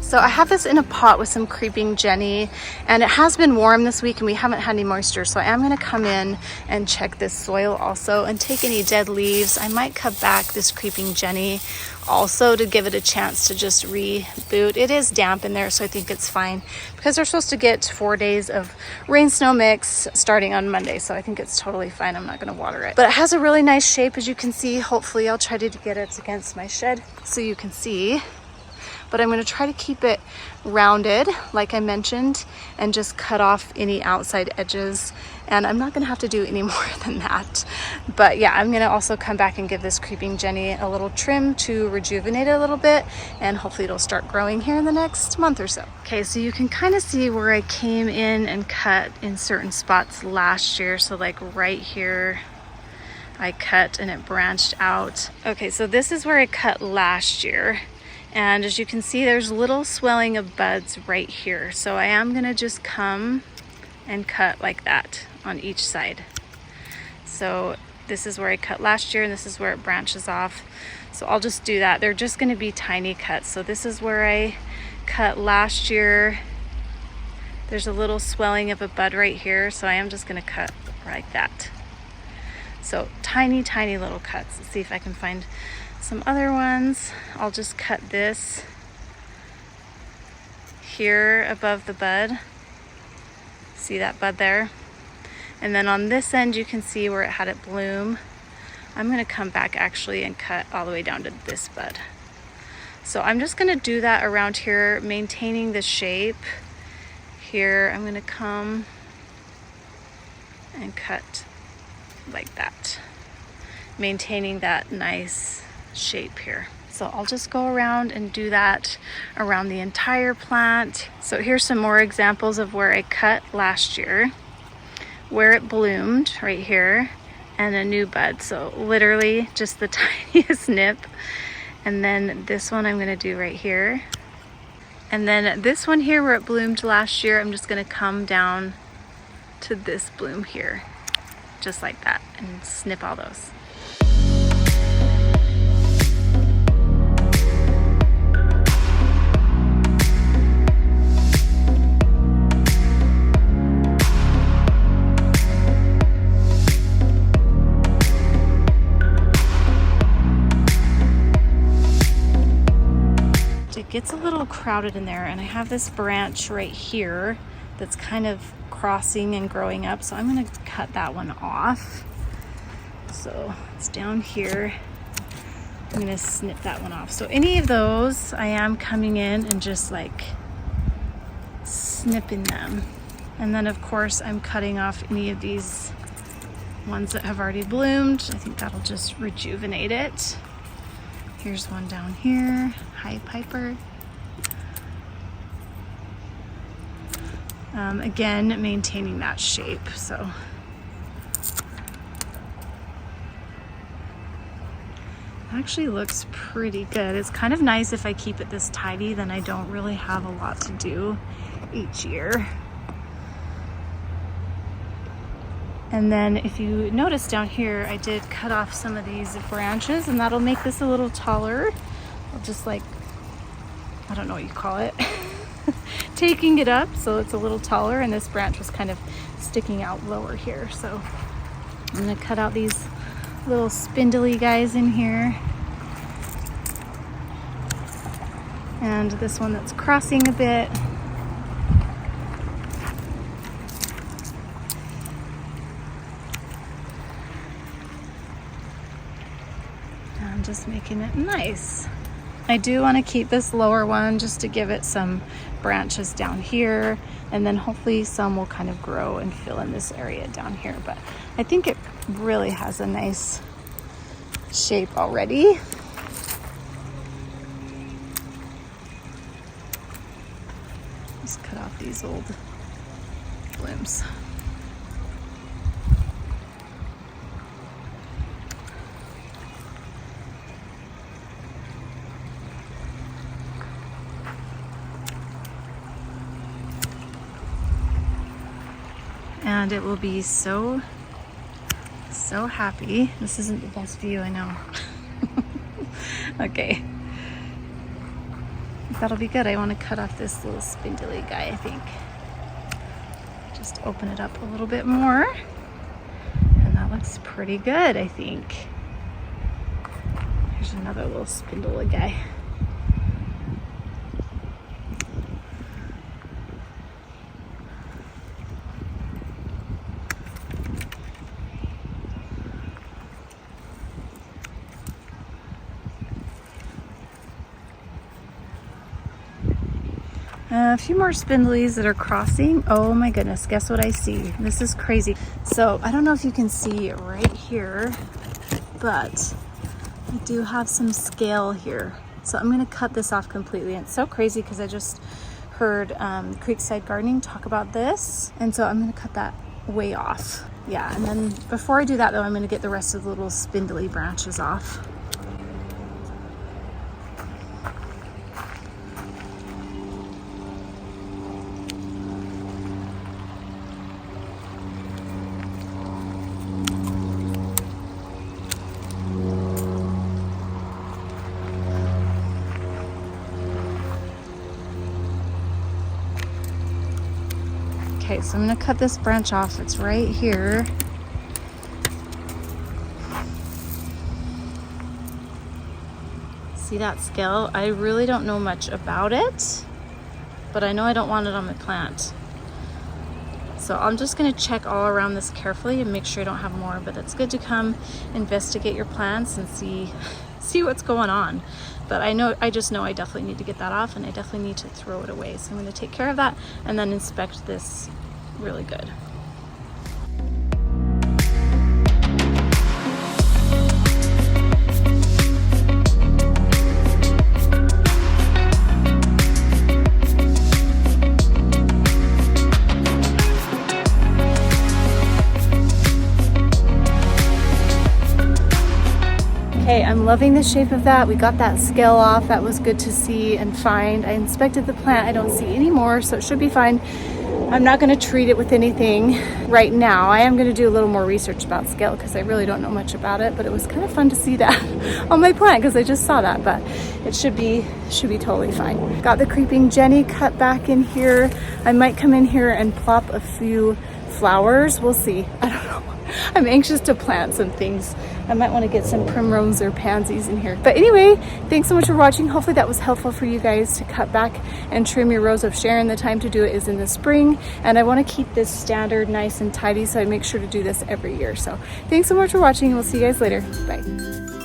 So I have this in a pot with some creeping Jenny, and it has been warm this week and we haven't had any moisture, so I am going to come in and check this soil also and take any dead leaves. I might cut back this creeping Jenny also to give it a chance to just reboot. It is damp in there, so I think it's fine because they're supposed to get 4 days of rain snow mix starting on Monday, so I think it's totally fine. I'm not going to water it, but it has a really nice shape, as you can see. Hopefully I'll try to get it against my shed so you can see. But I'm going to try to keep it rounded, like I mentioned, and just cut off any outside edges. And I'm not going to have to do any more than that. But yeah, I'm going to also come back and give this creeping Jenny a little trim to rejuvenate it a little bit. And hopefully it'll start growing here in the next month or so. Okay, so you can kind of see where I came in and cut in certain spots last year. So like right here, I cut and it branched out. Okay, so this is where I cut last year. And as you can see, there's little swelling of buds right here. So I am gonna just come and cut like that on each side. So this is where I cut last year and this is where it branches off. So I'll just do that. They're just gonna be tiny cuts. So this is where I cut last year. There's a little swelling of a bud right here. So I am just gonna cut like that. So tiny, tiny little cuts. Let's see if I can find some other ones. I'll just cut this here above the bud. See that bud there? And then on this end, you can see where it had it bloom. I'm gonna come back actually and cut all the way down to this bud. So I'm just gonna do that around here, maintaining the shape. Here, I'm gonna come and cut like that, maintaining that nice shape here. So I'll just go around and do that around the entire plant. So here's some more examples of where I cut last year, where it bloomed right here, and a new bud. So literally just the tiniest nip. And then this one I'm gonna do right here. And then this one here where it bloomed last year, I'm just gonna come down to this bloom here, just like that, and snip all those. It gets a little crowded in there, and I have this branch right here that's kind of crossing and growing up, so I'm going to cut that one off. So it's down here. I'm going to snip that one off. So any of those, I am coming in and just like snipping them. And then of course I'm cutting off any of these ones that have already bloomed. I think that'll just rejuvenate it. Here's one down here, High Piper. Again, maintaining that shape. So actually looks pretty good. It's kind of nice if I keep it this tidy, then I don't really have a lot to do each year. And then if you notice down here, I did cut off some of these branches, and that'll make this a little taller. I'll just like, I don't know what you call it, taking it up so it's a little taller, and this branch was kind of sticking out lower here. So I'm gonna cut out these little spindly guys in here. And this one that's crossing a bit. I'm just making it nice. I do want to keep this lower one just to give it some branches down here, and then hopefully some will kind of grow and fill in this area down here. But I think it really has a nice shape already. Just cut off these old blooms. And it will be so happy. This isn't the best view, I know. Okay. That'll be good. I want to cut off this little spindly guy, I think. Just open it up a little bit more. And that looks pretty good, I think. Here's another little spindly guy. A few more spindlies that are crossing. Oh my goodness, guess what I see? This is crazy. So I don't know if you can see right here, but I do have some scale here. So I'm gonna cut this off completely. And it's so crazy because I just heard Creekside Gardening talk about this. And so I'm gonna cut that way off. Yeah, and then before I do that though, I'm gonna get the rest of the little spindly branches off. Okay, so I'm gonna cut this branch off. It's right here. See that scale? I really don't know much about it, but I know I don't want it on my plant. So I'm just gonna check all around this carefully and make sure I don't have more, but it's good to come investigate your plants and see what's going on. But I just know I definitely need to get that off, and I definitely need to throw it away. So I'm gonna take care of that and then inspect this really good. Okay, I'm loving the shape of that. We got that scale off. That was good to see and find. I inspected the plant. I don't see any more, so it should be fine. I'm not going to treat it with anything right now. I am going to do a little more research about scale because I really don't know much about it, but it was kind of fun to see that on my plant because I just saw that, but it should be totally fine. Got the creeping Jenny cut back in here. I might come in here and plop a few flowers. We'll see. I don't know. I'm anxious to plant some things. I might want to get some primrose or pansies in here. But anyway, thanks so much for watching. Hopefully that was helpful for you guys to cut back and trim your Rose of Sharon. The time to do it is in the spring, and I want to keep this standard nice and tidy, so I make sure to do this every year. So thanks so much for watching, and we'll see you guys later. Bye.